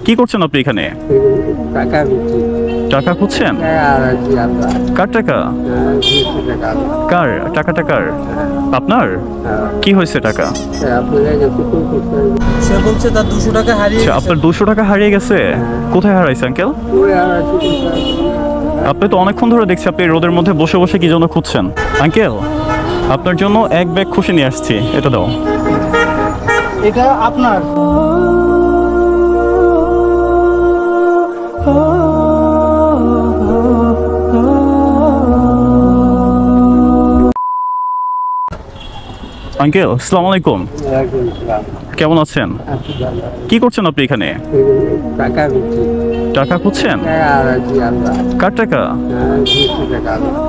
কি করছেন আপনি এখানে? টাকা দিচ্ছি। টাকা খুঁজছেন? কার টাকা? কার টাকাটা কার? আপনার? কি হয়েছে টাকা? সে বলছে তার 200 টাকা হারিয়ে গেছে। আপনার 200 টাকা হারিয়ে গেছে? কোথায় হারাইছে আঙ্কেল? আপনি তো অনেকক্ষণ ধরে দেখছি আপনি রোদের মধ্যে বসে বসে কি জন্য খুঁজছেন। আঙ্কেল, আপনার জন্য এক ব্যাগ খুশি নিয়ে আসছি, এটা দাও। এটা আপনার? আঙ্কেল, আসসালামু আলাইকুম। কেমন আছেন? কি করছেন আপনি এখানে? টাকা দিচ্ছি। টাকা খুঁজছেন? কার টাকা?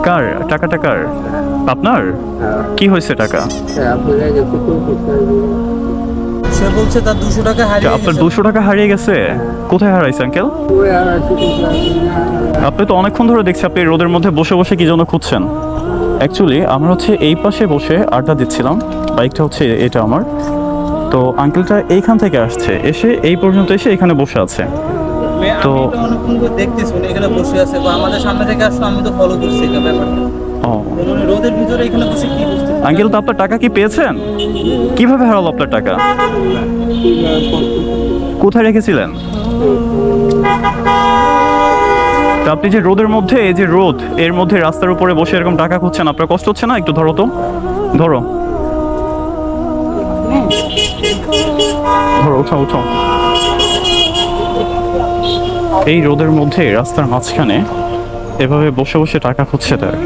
কার টাকাটা কার? আপনার? কি হয়েছে টাকা? সে বলছে তার 200 টাকা হারিয়ে গেছে। আপনার 200 টাকা হারিয়ে গেছে? কোথায় হারাইছে আঙ্কেল? আপনি তো অনেকক্ষণ ধরে দেখছি আপনি রোদের মধ্যে বসে বসে কি জন্য খুঁজছেন। অ্যাকচুয়ালি আমরা হচ্ছে এই পাশে বসে আড্ডা দিচ্ছিলাম, বাইকটা হচ্ছে এটা আমার। তো আঙ্কেলটা এইখান থেকে আসছে, এসে এই পর্যন্ত এসে এখানে বসে আছে। তো অনেকক্ষণ ধরে দেখতেছি উনি এখানে বসে আছে, বা আমাদের সামনে থেকে আসলে আমি তো ফলো করছি এটা ব্যাপারটা। উনি রোদের ভিতরে এখানে বসে কি বুঝতে? আঙ্কেল, তো আপনার টাকা কি পেয়েছেন? কিভাবে হারালো আপনার টাকা? কোথায় রেখেছিলেন? তা আপনি যে রোদের মধ্যে, এই যে রোদ, এর মধ্যে রাস্তার উপরে বসে এরকম টাকা খুঁজছেন, আপনার কষ্ট হচ্ছে না? একটু ধরো তো, ধরো ধরো, উঠাও উঠাও। এই রোদের মধ্যে রাস্তার মাঝখানে এভাবে বসে বসে টাকা খুঁজছে তার।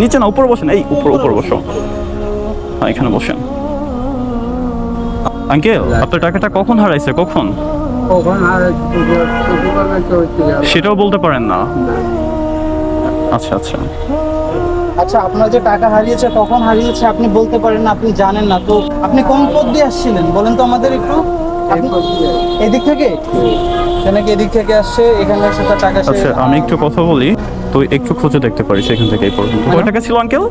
নিচে না, উপরে বসেন। এই উপর বসো, এখানে বসেন। আঙ্কেল, আপনার টাকাটা কখন হারাইছে? কখন? সেটাও বলতে পারেন না? আচ্ছা আচ্ছা আচ্ছা, আপনার যে টাকা হারিয়েছে কখন হারিয়েছে আপনি বলতে পারেন না, আপনি জানেন না তো। আপনি কোন পথ দিয়ে আসছিলেন বলেন তো আমাদের একটু। এদিক থেকে? নাকি এদিক থেকে আসছে, এখানে এসে তার টাকা? আচ্ছা, আমি একটু কথা বলি। তুই একটু খুঁজে দেখতে পারিস এখান থেকে এই পর্যন্ত। কয় টাকা ছিল আঙ্কেল?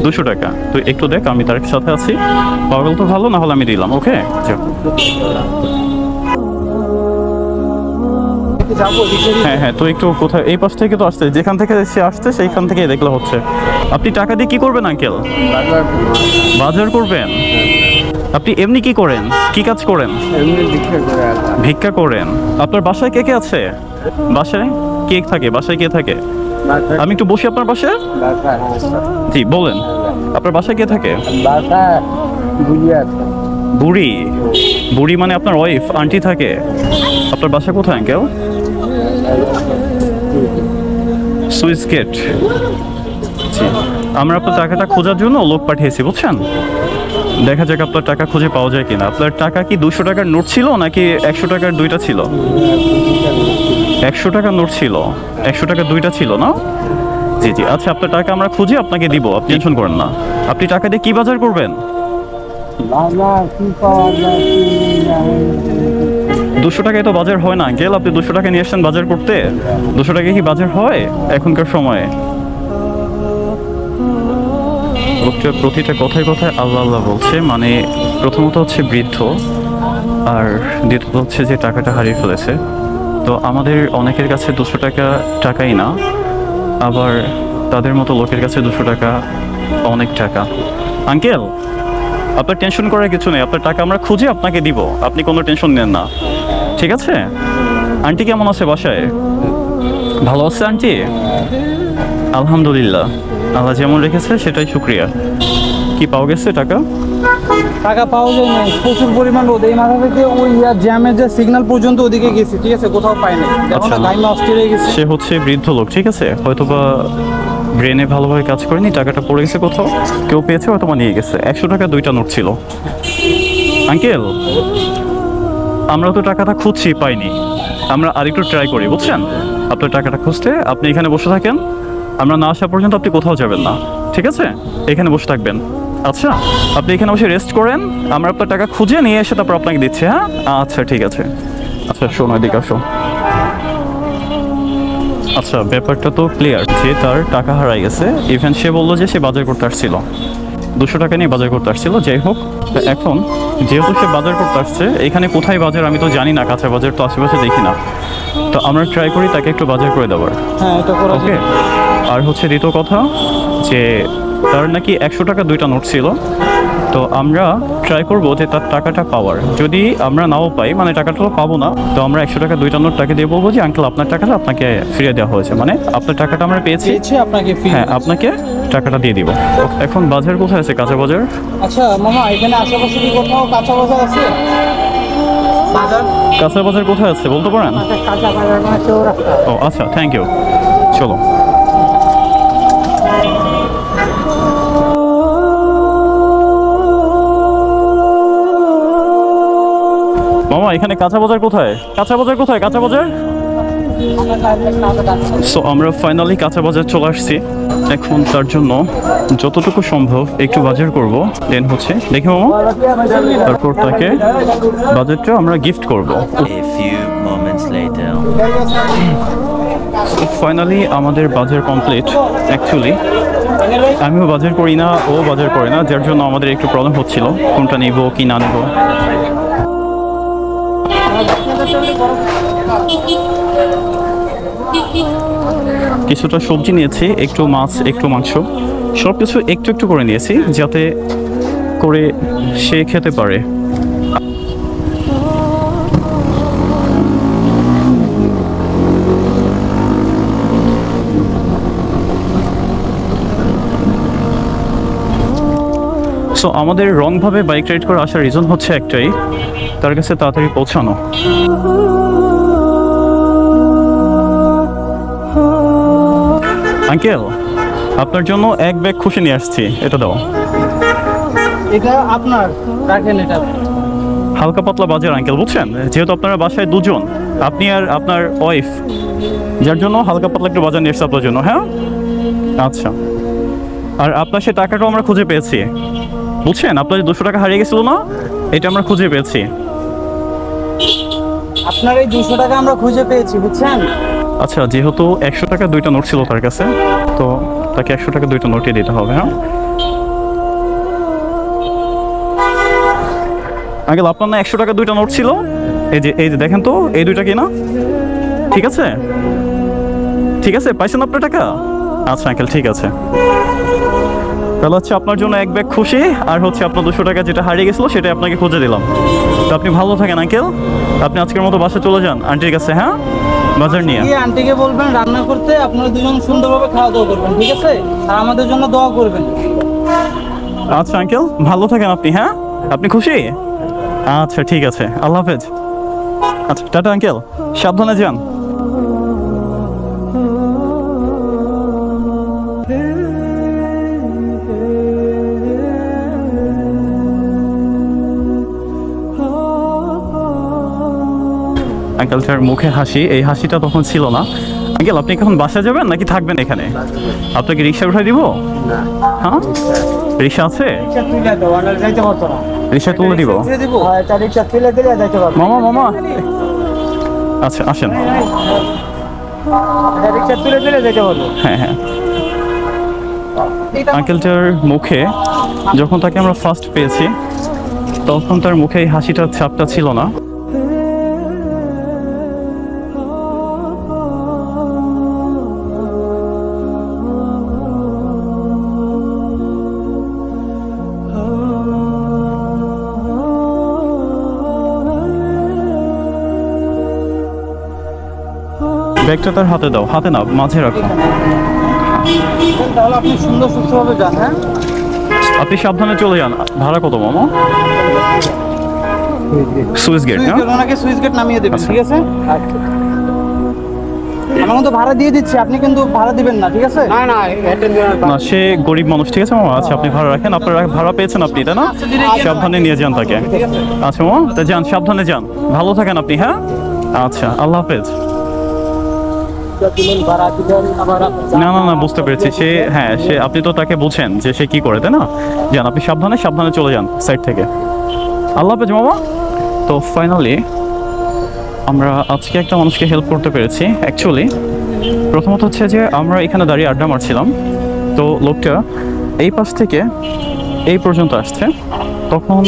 200 টাকা। তুই একটু দেখ, আমি তার সাথে আছি। পাগল তো ভালো, না হলে আমি দিলাম। ওকে, হ্যাঁ হ্যাঁ, তুই একটু কোথায়, এই পাশ থেকে তো আসছে, যেখান থেকে সে আসছে সেইখান থেকে দেখলে হচ্ছে। আপনি টাকা দিয়ে কি করবেন আঙ্কেল? বাজার করবেন? আপনি এমনি কি করেন? কি কাজ করেন? ভিক্ষা করেন? আপনার বাসায় কে কে আছে? বাসায় কে থাকে? বাসায় কে থাকে? আমি একটু বসি আপনার বাসায়। জি বলেন, আপনার বাসায় কে থাকে? বুড়ি? বুড়ি মানে আপনার ওয়াইফ, আন্টি থাকে? আপনার বাসা কোথায় আঙ্কেল? Swiss gate. জি, আমরা আপনার টাকাটা খোঁজার জন্য লোক পাঠিয়েছি, বুঝছেন? দেখা যাক আপনার টাকা খুঁজে পাওয়া যায় কিনা। আপনার টাকা কি 200 টাকার নোট ছিল নাকি 100 টাকার দুইটা ছিল? 100 টাকার নোট ছিল, 100 টাকার দুইটা ছিল না? জি জি, আচ্ছা, আপনার টাকা আমরা খুঁজে আপনাকে দিব, আপনি টেনশন করেন না। আপনি টাকা দিয়ে কি বাজার করবেন? 200 টাকায় তো বাজার হয় না আঙ্কেল। আপনি 200 টাকা নিয়ে আসছেন বাজার করতে? 200 টাকায় কি বাজার হয় এখনকার সময়ে? লোকটা প্রতিটা কথায় কথায় আল্লাহ আল্লাহ বলছে। মানে প্রথমত হচ্ছে বৃদ্ধ, আর দ্বিতীয়ত হচ্ছে যে টাকাটা হারিয়ে ফেলেছে। তো আমাদের অনেকের কাছে 200 টাকা টাকাই না, আবার তাদের মতো লোকের কাছে 200 টাকা অনেক টাকা। আঙ্কেল, আপনার টেনশন করার কিছু নেই। আপনার টাকা আমরা খুঁজে আপনাকে দিব, আপনি কোনো টেনশন নেন না, ঠিক আছে? আন্টি কেমন আছে বাসায়? ভালো আছে আন্টি? আলহামদুলিল্লাহ, আল্লাহ যেমন রেখেছে সেটাই শুক্রিয়া। কি পাওয়া গেছে টাকা? টাকা পাওয়া যায় না, প্রচুর পরিমাণ রোদ। এই মাথা থেকে ওই জ্যামের যে সিগন্যাল পর্যন্ত ওদিকে গেছি, ঠিক আছে, কোথাও পাই না। আচ্ছা, গাইমা অস্থির হয়ে গেছে। সে হচ্ছে বৃদ্ধ লোক, ঠিক আছে, হয়তোবা ব্রেনে ভালোভাবে কাজ করেনি, টাকাটা পড়ে গেছে কোথাও, কেউ পেয়েছে, হয়তোবা নিয়ে গেছে। 100 টাকা দুইটা নোট ছিল। আঙ্কেল, আমরা তো টাকাটা খুঁজছি, পাইনি। আমরা আরেকটু ট্রাই করি, বুঝছেন? আপনার টাকাটা খুঁজতে আপনি এখানে বসে থাকেন, আমরা না আসা পর্যন্ত আপনি কোথাও যাবেন না, ঠিক আছে? এখানে বসে থাকবেন। আচ্ছা, আপনি এখানে বসে রেস্ট করেন, আমরা আপনার টাকা খুঁজে নিয়ে এসে তারপর আপনাকে দিচ্ছি। হ্যাঁ, আচ্ছা ঠিক আছে। আচ্ছা শোনো, এদিকে আসো। আচ্ছা, ব্যাপারটা তো ক্লিয়ার যে তার টাকা হারাই গেছে। ইভেন সে বললো যে সে বাজার করতে আসছিল। 200 টাকা নিয়ে বাজার করতে আসছিল। যাই হোক, এখন যেহেতু সে বাজার করতে আসছে, এখানে কোথায় বাজার আমি তো জানি না, কাঁচা বাজার তো আশেপাশে দেখি না, তো আমরা ট্রাই করি তাকে একটু বাজার করে দেওয়ার। হ্যাঁ, এটা করা ওকে। আর হচ্ছে দ্বিতীয় কথা যে তার নাকি 100 টাকা 2টা নোট ছিল, তো আমরা ট্রাই করবো যে তার টাকাটা পাওয়ার। যদি আমরা নাও পাই, মানে টাকাটা তো পাবো না, তো আমরা 100 টাকা 2টা নোট তাকে দিয়ে বলবো যে আঙ্কেল আপনার টাকাটা আপনাকে ফিরিয়ে দেওয়া হয়েছে, মানে আপনার টাকাটা আমরা পেয়েছি, আপনাকে ফ্রি। হ্যাঁ আপনাকে টাকাটা দিয়ে দিব। এখন বাজার কোথায় আছে, কাঁচা বাজার? আচ্ছা মামা, এখানে আশেপাশে কি কোথাও কাঁচা বাজার আছে? বাজার, কাঁচা বাজার কোথায় আছে বলতে পারেন? কাঁচা বাজার মানে চৌরাস্তা। ও আচ্ছা, থ্যাংক ইউ। চলো। মামা এখানে কাঁচা বাজার কোথায়? কাঁচা বাজার কোথায়? কাঁচা বাজার? সো আমরা ফাইনালি কাঁচা বাজার চলে আসছি। এখন তার জন্য যতটুকু সম্ভব একটু বাজার করব, দেন হচ্ছে দেখি মামা, তারপর তাকে বাজারটা আমরা গিফট করব। A few moments later. Finally আমাদের বাজার কমপ্লিট। অ্যাকচুয়ালি আমিও বাজার করি না, ও বাজার করে না, যার জন্য আমাদের একটু প্রবলেম হচ্ছিল কোনটা নিব কি না নেব। কিছুটা সবজি নিয়েছি, একটু মাছ, একটু মাংস, সব কিছু একটু একটু করে নিয়েছি যাতে করে সে খেতে পারে। সো আমাদের রংভাবে বাইক রাইড করে আসার রিজন হচ্ছে একটাই, তার কাছে তাড়াতাড়ি পৌঁছানো। আঙ্কেল আপনার জন্য এক ব্যাগ খুশি নিয়ে আসছি, এটা দাও। এটা আপনার, রাখেন এটা। হালকা পাতলা বাজার আঙ্কেল, বুঝছেন, যেহেতু আপনারা বাসায় দুজন, আপনি আর আপনার ওয়াইফ, যার জন্য হালকা পাতলা একটু বাজার নিয়ে এসছে আপনার জন্য। হ্যাঁ আচ্ছা। আর আপনার সে টাকাটাও আমরা খুঁজে পেয়েছি, বুঝছেন, আপনার যে 200 টাকা হারিয়ে গেছিল না, এটা আমরা খুঁজে পেয়েছি। আপনার এই 200 টাকা আমরা খুঁজে পেয়েছি, বুঝছেন। আচ্ছা, যেহেতু 100 টাকা 2টা নোট ছিল তার কাছে, তো তাকে 100 টাকা 2টা নোটই দিতে হবে। হ্যাঁ আঙ্কেল, আপনার না 100 টাকা 2টা নোট ছিল, এই যে দেখেন তো, এই 2টা কি না? ঠিক আছে, ঠিক আছে, পাইছেন আপনার টাকা? আচ্ছা আঙ্কেল, ঠিক আছে, তাহলে হচ্ছে আপনার জন্য এক ব্যাগ খুশি, আর হচ্ছে আপনার 200 টাকা যেটা হারিয়ে গেছিলো সেটা আপনাকে খুঁজে দিলাম। তো আপনি ভালো থাকেন আঙ্কেল, আপনি আজকের মতো বাসা চলে যান আন্টির কাছে। হ্যাঁ বাজার নিয়ে গিয়ে আন্টিকে বলবেন রান্না করতে, আপনারা দুজন সুন্দরভাবে খাওয়া দাওয়া করবেন, ঠিক আছে? আর আমাদের জন্য দোয়া করবেন। আচ্ছা আঙ্কেল, ভালো থাকেন আপনি। হ্যাঁ আপনি খুশি? আচ্ছা ঠিক আছে, আল্লাহ হাফেজ। আচ্ছা টাটা আঙ্কেল, সাবধানে যান। আঙ্কেলটার মুখে হাসি, এই হাসিটা তখন ছিল না। আঙ্কেল আপনি কখন বাসা যাবেন নাকি থাকবেন এখানে? আপনাকে রিক্সা উঠাই দিব? হ্যাঁ রিক্সা আছে, রিক্সা তুলে দিব। মামা মামা আচ্ছা আসেন। হ্যাঁ হ্যাঁ। আঙ্কেলটার মুখে যখন তাকে আমরা ফার্স্ট পেয়েছি, তখন তার মুখে এই হাসিটার ছাপটা ছিল না। ব্যাগটা তার হাতে দাও, হাতে না, মাঝে রাখো। তাহলে আপনি সুন্দর সুস্থভাবে যান। হ্যাঁ আপনি সাবধানে চলে যান। ভাড়া কত মামা? সুইচ গেট না? ওনাকে সুইচ গেট নামিয়ে দেবেন, ঠিক আছে? আমরা কিন্তু ভাড়া দিয়ে দিচ্ছি, আপনি কিন্তু ভাড়া দিবেন না, ঠিক আছে? না সে গরিব মানুষ, ঠিক আছে মামা। আচ্ছা আপনি ভাড়া রাখেন, আপনার ভাড়া পেয়েছেন আপনি, তাই না? সাবধানে নিয়ে যান তাকে। আচ্ছা মামা, তা যান, সাবধানে যান, ভালো থাকেন আপনি। হ্যাঁ আচ্ছা, আল্লাহ হাফেজ। না না না, বুঝতে পেরেছি। সে হ্যাঁ সে, আপনি তো তাকে বলছেন যে সে কি করে, তাই না? যান আপনি সাবধানে, সাবধানে চলে যান সাইড থেকে। আল্লাহ হাফেজ মামা। তো ফাইনালি আমরা আজকে একটা মানুষকে হেল্প করতে পেরেছি। অ্যাকচুয়ালি প্রথমত হচ্ছে যে আমরা এখানে দাঁড়িয়ে আড্ডা মারছিলাম, তো লোকটা এই পাশ থেকে এই পর্যন্ত আসছে। তখন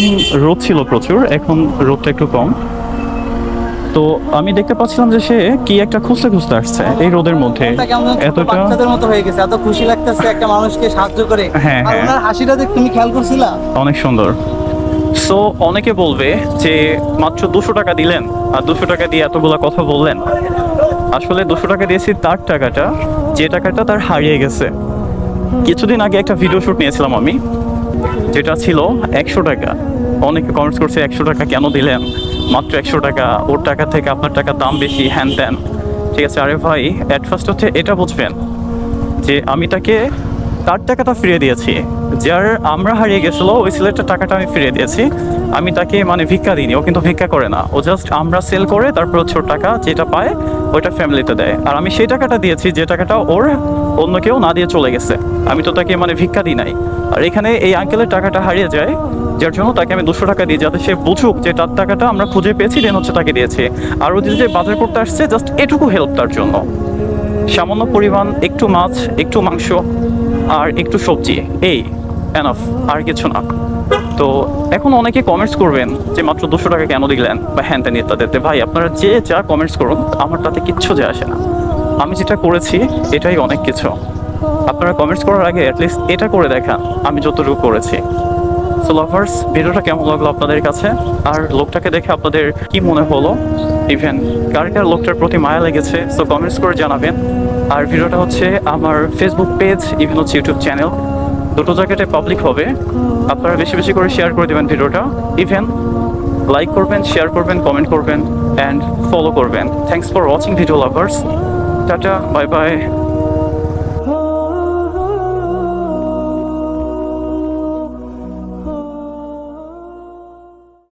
রোদ ছিল প্রচুর, এখন রোদটা একটু কম। তো আমি দেখতে পাচ্ছিলাম যে সে কি একটা খুঁজতে খুঁজতে আসছে এই রোদের মধ্যে। মনটা কেমন যেন ছোট এতটা বাচ্চাদের মতো হয়ে গেছে, এত খুশি লাগতেছে একটা মানুষকে সাহায্য করে। হ্যাঁ, আর হ্যাঁ। ওনার হাসিটা দেখ, তুমি খেয়াল করছিলা? অনেক সুন্দর। সো অনেকে বলবে যে মাত্র 200 টাকা দিলেন আর 200 টাকা দিয়ে এতগুলা কথা বললেন। আসলে 200 টাকা দিয়েছি তার টাকাটা, যে টাকাটা তার হারিয়ে গেছে। কিছুদিন আগে একটা ভিডিও শুট নিয়েছিলাম আমি, যেটা ছিল 100 টাকা। অনেকে কমেন্টস করছে 100 টাকা কেন দিলেন, মাত্র 100 টাকা, ওর টাকা থেকে আপনার টাকার দাম বেশি, হ্যান ত্যান। ঠিক আছে, আরে ভাই অ্যাট ফার্স্ট হচ্ছে এটা বুঝবেন যে আমি তাকে তার টাকাটা ফিরিয়ে দিয়েছি। যার আমরা হারিয়ে গেছিল ওই ছেলেটার টাকাটা আমি ফিরিয়ে দিয়েছি। আমি তাকে মানে ভিক্ষা দিইনি, ও কিন্তু ভিক্ষা করে না, ও জাস্ট আমরা সেল করে তারপর হচ্ছে ওর টাকা যেটা পায় ওইটা ফ্যামিলিতে দেয়। আর আমি সেই টাকাটা দিয়েছি যে টাকাটা ওর অন্য কেউ না দিয়ে চলে গেছে। আমি তো তাকে মানে ভিক্ষা দিই নাই। আর এখানে এই আঙ্কেলের টাকাটা হারিয়ে যায়, যার জন্য তাকে আমি 200 টাকা দিই, যাতে সে বুঝুক যে তার টাকাটা আমরা খুঁজে পেয়েছি, দেন হচ্ছে তাকে দিয়েছি। আর ও যে বাজার করতে আসছে জাস্ট এটুকু হেল্প তার জন্য, সামান্য পরিমাণ একটু মাছ, একটু মাংস আর একটু সবজি, এই এনাফ, আর কিছু না। তো এখন অনেকে কমেন্টস করবেন যে মাত্র 200 টাকা কেন দিলেন বা হ্যান ত্যান ইত্যাদিতে। ভাই আপনারা যে যা কমেন্টস করুন আমার তাতে কিচ্ছু যায় আসে না। আমি যেটা করেছি এটাই অনেক কিছু। আপনারা কমেন্টস করার আগে অ্যাটলিস্ট এটা করে দেখান আমি যতটুকু করেছি। সো লাভার্স, ভিডিওটা কেমন লাগলো আপনাদের কাছে, আর লোকটাকে দেখে আপনাদের কি মনে হলো, ইভেন কার কার লোকটার প্রতি মায়া লেগেছে, সো কমেন্টস করে জানাবেন। আর ভিডিওটা হচ্ছে আমার ফেসবুক পেজ, ইভেন হচ্ছে ইউটিউব চ্যানেল, দুটো জায়গাতে পাবলিক হবে। আপনারা বেশি বেশি করে শেয়ার করে দেবেন ভিডিওটা, ইভেন লাইক করবেন, শেয়ার করবেন, কমেন্ট করবেন অ্যান্ড ফলো করবেন। Thanks for watching video lovers. Tata, bye bye.